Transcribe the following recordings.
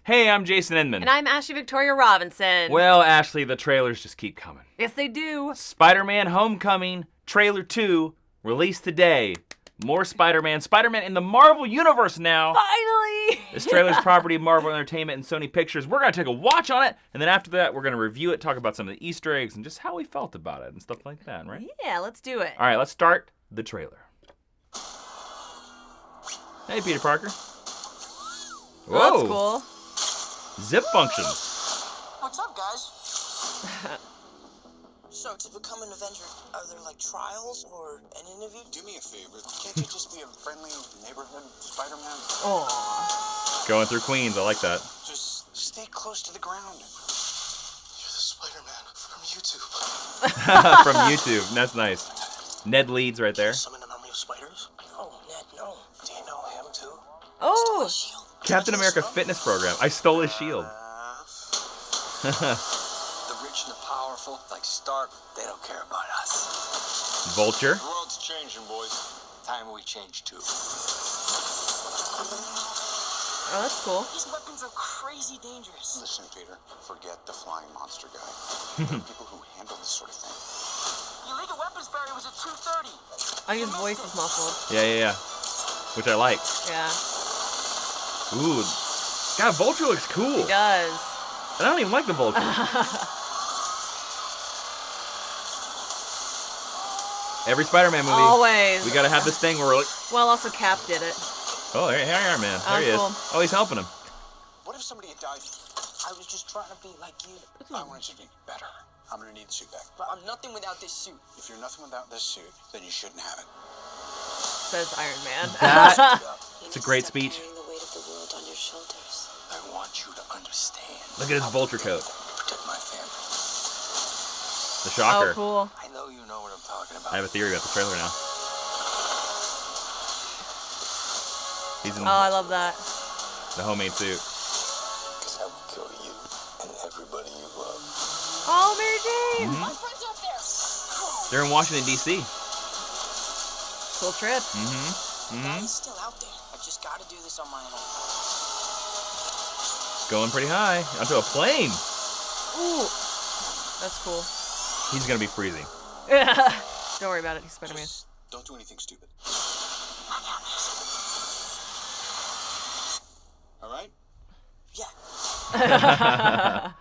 Hey, I'm Jason Inman. And I'm Ashley Victoria Robinson. Well, Ashley, the trailers just keep coming. Yes, they do. Spider-Man Homecoming, trailer 2, released today. More Spider-Man. Spider-Man in the Marvel Universe now. Finally! This trailer's property of Marvel Entertainment and Sony Pictures. We're going to take a watch on it, and then after that, we're going to review it, talk about some of the Easter eggs, and just how we felt about it and stuff like that, right? Yeah, let's do it. All right, let's start the trailer. Hey, Peter Parker. Whoa. Oh, that's cool. Zip functions. What's up, guys? So, to become an Avenger, are there, like, trials or an interview? Do me a favor. Can't you just be a friendly neighborhood Spider-Man? Aww. Going through Queens, I like that. Just stay close to the ground. You're the Spider-Man from YouTube. From YouTube. That's nice. Ned Leeds right there. Summon an army of spiders? Oh, Ned, no. Do you know him, too? Oh! Shield. Captain America fitness program. I stole his shield. The rich and the powerful, like Stark, they don't care about us. Vulture. The world's changing, boys. Time we change, too. Oh, that's cool. These weapons are crazy dangerous. Listen, Peter, forget the flying monster guy. People who handle this sort of thing. The illegal weapons barrier was at 2:30. I think his voice is muffled. Yeah. Which I like. Yeah. Ooh. God, Vulture looks cool. He does. And I don't even like the Vulture. Every Spider-Man movie. Always. We gotta have this thing where we're like, Well, also Cap did it. oh, here Iron Man. There he cool. is. Oh, he's helping him. What if somebody had died? I was just trying to be like you. I wanted you to be better. I'm gonna need the suit back. But I'm nothing without this suit. If you're nothing without this suit, then you shouldn't have it. Says Iron Man. It's a great speech. Carrying the weight of the world on your shoulders. I want you to understand. Look at his Vulture coat. Protect my family. The shocker. Oh, cool. I know you know what I'm talking about. I have a theory about the trailer now. He's in Oh, I love that. the homemade suit. Because I will kill you and everybody you love. Oh, Mary Jane! Mm-hmm. My friend's up there. They're in Washington, D.C. Cool trip. Dad's still out there. I just gotta do this on my own. Going pretty high. Onto a plane. Ooh. That's cool. He's gonna be freezing. Don't worry about it. He's Spider-Man. Just don't do anything stupid. All right? Yeah.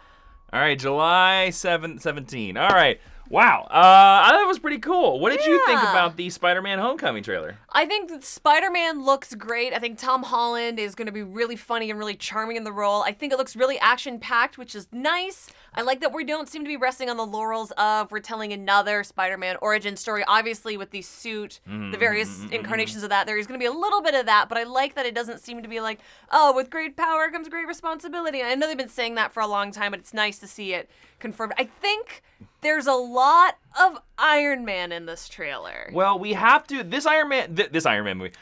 All right, July 17. All right. Wow. I thought it was pretty cool. What did you think Yeah. about the Spider-Man Homecoming trailer? I think that Spider-Man looks great. I think Tom Holland is going to be really funny and really charming in the role. I think it looks really action-packed, which is nice. I like that we don't seem to be resting on the laurels of we're telling another Spider-Man origin story. Obviously, with the suit, the various incarnations of that, there is going to be a little bit of that, but I like that it doesn't seem to be like, oh, with great power comes great responsibility. I know they've been saying that for a long time, but it's nice to see it confirmed. I think there's a lot of Iron Man in this trailer. Well, we have to. This Iron Man movie.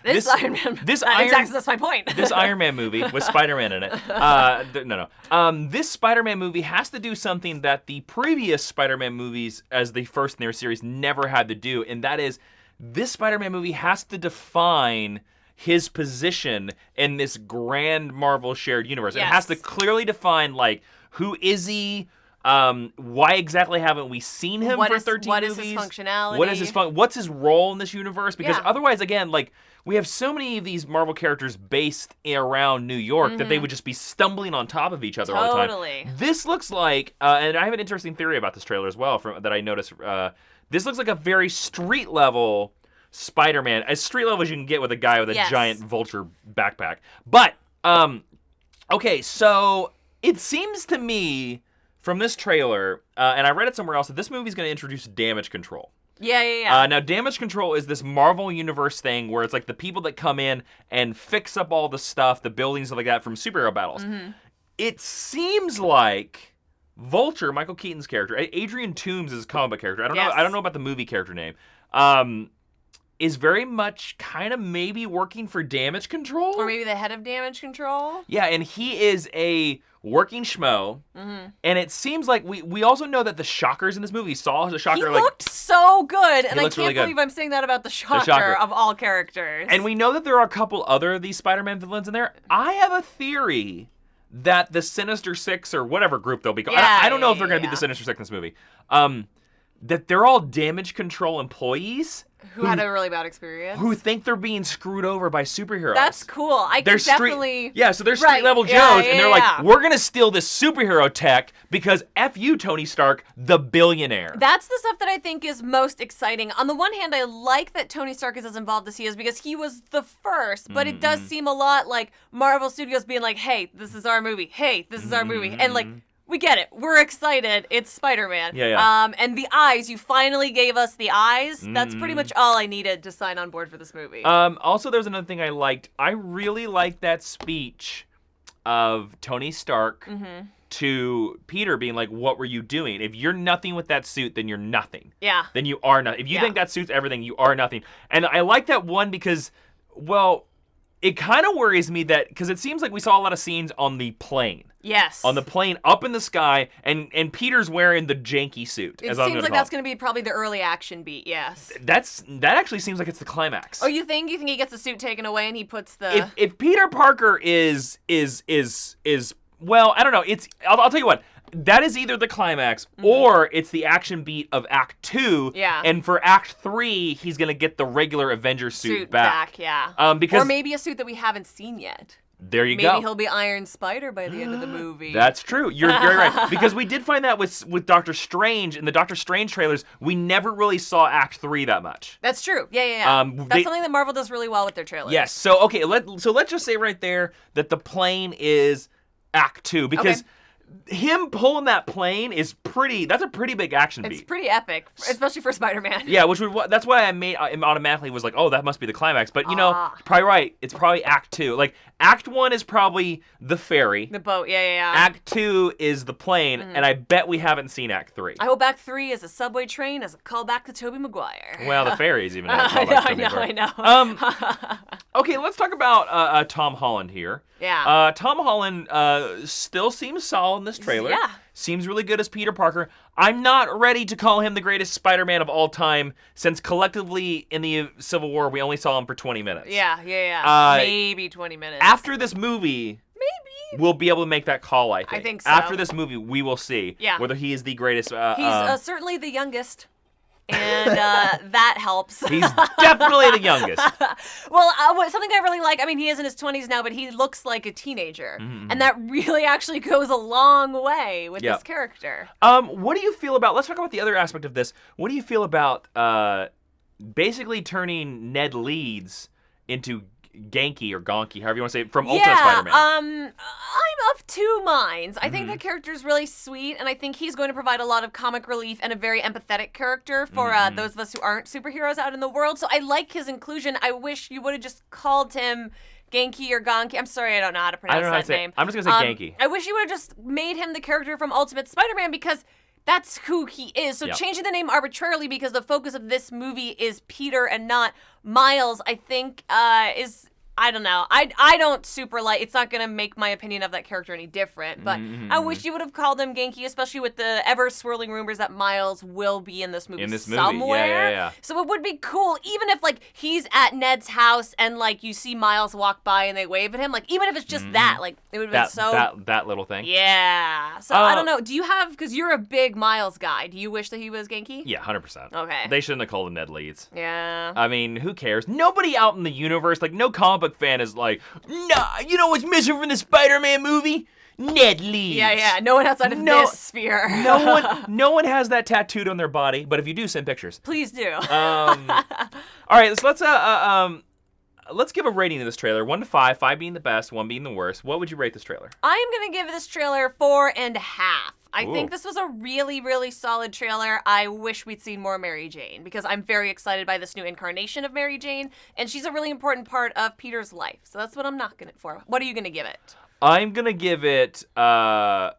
This Iron Man. That's my point. This Iron Man movie with Spider-Man in it. This Spider-Man movie has to do something that the previous Spider-Man movies, as the first in their series, never had to do, and that is, this Spider-Man movie has to define his position in this grand Marvel shared universe. Yes. It has to clearly define, like, who is he? Why exactly haven't we seen him for 13 what movies? What is his functionality? What's his role in this universe? Because Yeah. otherwise, again, like, we have so many of these Marvel characters based around New York that they would just be stumbling on top of each other all the time. Totally. This looks like, and I have an interesting theory about this trailer as well that I noticed. This looks like a very street level Spider-Man, as street level as you can get with a guy with a giant Vulture backpack. But, okay, so it seems to me from this trailer, and I read it somewhere else, that this movie's going to introduce damage control. Yeah. Now, damage control is this Marvel Universe thing where it's like the people that come in and fix up all the stuff, the buildings, stuff like that, from superhero battles. It seems like Vulture, Michael Keaton's character, Adrian Toomes is his comic book character. I don't know about the movie character name. Is very much kind of maybe working for damage control. Or maybe the head of damage control. Yeah, and he is a working schmo. And it seems like we also know that the Shockers in this movie saw the Shocker. He looked so good, and I looks can't really good. believe I'm saying that about the Shocker, Shocker of all characters. And we know that there are a couple other of these Spider-Man villains in there. I have a theory that the Sinister Six or whatever group they'll be called. Yeah, I don't know if they're going to yeah. be the Sinister Six in this movie. That they're all damage control employees Who had a really bad experience. who think they're being screwed over by superheroes. That's cool. I They're can definitely... so they're street Right. level Joes, Yeah, and they're yeah. like, we're gonna steal this superhero tech because F you, Tony Stark, the billionaire. That's the stuff that I think is most exciting. On the one hand, I like that Tony Stark is as involved as he is because he was the first, but it does seem a lot like Marvel Studios being like, hey, this is our movie. Hey, this is our movie. And like, we get it. We're excited. It's Spider-Man. Yeah. And the eyes, you finally gave us the eyes. That's pretty much all I needed to sign on board for this movie. Also, there's another thing I liked. I really liked that speech of Tony Stark to Peter being like, what were you doing? If you're nothing with that suit, then you're nothing. Yeah. Then you are nothing. If you think that suit's everything, you are nothing. And I like that one because, well, it kind of worries me that, because it seems like we saw a lot of scenes on the plane. Yes. On the plane up in the sky, and Peter's wearing the janky suit. It as I'm seems gonna like call that's it. going to be probably the early action beat, yes. That actually seems like it's the climax. Oh, you think he gets the suit taken away and he puts the... If Peter Parker is well, I don't know. I'll tell you what. That is either the climax or it's the action beat of Act 2. Yeah. And for Act 3, he's gonna get the regular Avenger suit back. Yeah. Because or maybe a suit that we haven't seen yet. there you go. Maybe he'll be Iron Spider by the end of the movie. That's true. You're very right. Because we did find that with Doctor Strange. In the Doctor Strange trailers, we never really saw Act 3 that much. That's true. Yeah. That's they- something that Marvel does really well with their trailers. Yes. So okay, let's just say right there that the plane is Act 2 because him pulling that plane is that's a pretty big action beat. It's pretty epic, especially for Spider-Man. Yeah, that's why I automatically was like, oh, that must be the climax. But you're probably right. It's probably Act 2. Like Act 1 is probably the ferry. The boat. Yeah. Act 2 is the plane, and I bet we haven't seen Act 3. I hope Act 3 is a subway train as a callback to Tobey Maguire. Well, the ferry's even. I know. Okay, let's talk about Tom Holland here. Yeah. Tom Holland still seems solid in this trailer. Yeah. Seems really good as Peter Parker. I'm not ready to call him the greatest Spider-Man of all time, since collectively in the Civil War we only saw him for 20 minutes. Yeah. Maybe 20 minutes. After this movie, we'll be able to make that call, I think. I think so. After this movie, we will see Yeah. whether he is the greatest. He's certainly the youngest. And that helps. He's definitely the youngest. Well, something I really like, I mean, he is in his 20s now, but he looks like a teenager. And that really actually goes a long way with this character. What do you feel about, let's talk about the other aspect of this. What do you feel about basically turning Ned Leeds into Genki or Gonki, however you want to say it, from Ultimate Spider-Man? I'm of two minds. I think the character is really sweet, and I think he's going to provide a lot of comic relief and a very empathetic character for those of us who aren't superheroes out in the world. So I like his inclusion. I wish you would have just called him Genki or Gonki. I'm sorry, I don't know how to pronounce that name. I'm just going to say Genki. I wish you would have just made him the character from Ultimate Spider-Man because that's who he is. So changing the name arbitrarily because the focus of this movie is Peter and not Miles, I think is... I don't know. I don't super like. It's not gonna make my opinion of that character any different. But I wish you would have called him Genki, especially with the ever swirling rumors that Miles will be in this movie somewhere. Yeah. So it would be cool, even if like he's at Ned's house and like you see Miles walk by and they wave at him. Like even if it's just that, like it would have been so. That little thing. Yeah. So I don't know. Do you have? Because you're a big Miles guy. Do you wish that he was Genki? Yeah, 100%. Okay. They shouldn't have called him Ned Leeds. Yeah. I mean, who cares? Nobody out in the universe, like no comic book fan is like, nah, you know what's missing from the Spider-Man movie? Ned Leeds. Yeah. No one outside of this sphere. no one has that tattooed on their body, but if you do, send pictures. Please do. All right, let's give a rating to this trailer. 1 to 5, 5 being the best, 1 being the worst. What would you rate this trailer? I am going to give this trailer 4.5. I Ooh. think this was a really, really solid trailer. I wish we'd seen more Mary Jane because I'm very excited by this new incarnation of Mary Jane, and she's a really important part of Peter's life. So that's what I'm knocking it for. What are you going to give it? I'm gonna give it a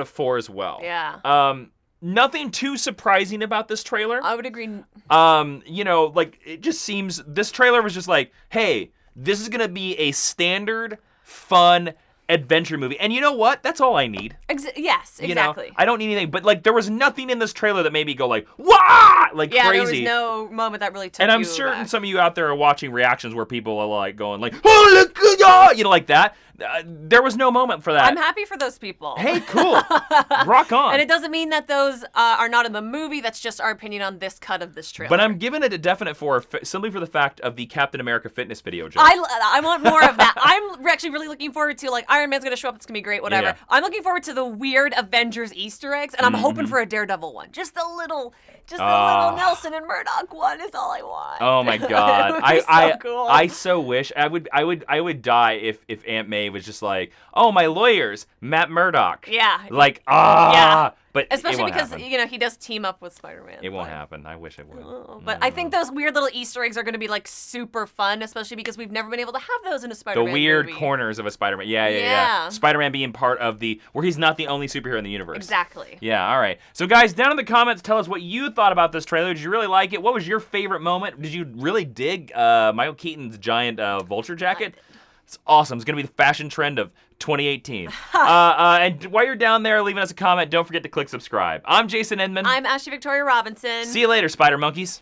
4 as well. Yeah. Nothing too surprising about this trailer. I would agree. Like it just seems this trailer was just like, hey, this is gonna be a standard, fun adventure movie, and you know what? That's all I need. Yes, exactly. I don't need anything, but like there was nothing in this trailer that made me go like, wah, like crazy. There was no moment that really took and I'm you certain back. some of you out there are watching reactions where people are like going like, oh look, like that. There was no moment for that. I'm happy for those people. Hey, cool. Rock on. And it doesn't mean that those are not in the movie. That's just our opinion on this cut of this trailer. But I'm giving it a definite 4 simply for the fact of the Captain America fitness video joke. I want more of that. I'm actually really looking forward to, like, Iron Man's going to show up. It's going to be great, whatever. Yeah. I'm looking forward to the weird Avengers Easter eggs, and I'm hoping for a Daredevil one. Just a little Nelson and Murdoch one is all I want. Oh my God! It would be so cool. I so wish I would die if Aunt May was just like, oh, my lawyers, Matt Murdock. Yeah. Like Yeah. But especially it won't because happen. He does team up with Spider-Man. It won't happen. I wish it would. But I think those weird little Easter eggs are going to be like super fun, especially because we've never been able to have those in a Spider-Man The weird movie. corners of a Spider-Man. Yeah. Spider-Man being part of where he's not the only superhero in the universe. Exactly. Yeah, all right. So guys, down in the comments, tell us what you thought about this trailer. Did you really like it? What was your favorite moment? Did you really dig Michael Keaton's giant Vulture jacket? It's awesome. It's going to be the fashion trend of 2018. And while you're down there leaving us a comment, don't forget to click subscribe. I'm Jason Edmond. I'm Ashley Victoria Robinson. See you later, Spider Monkeys.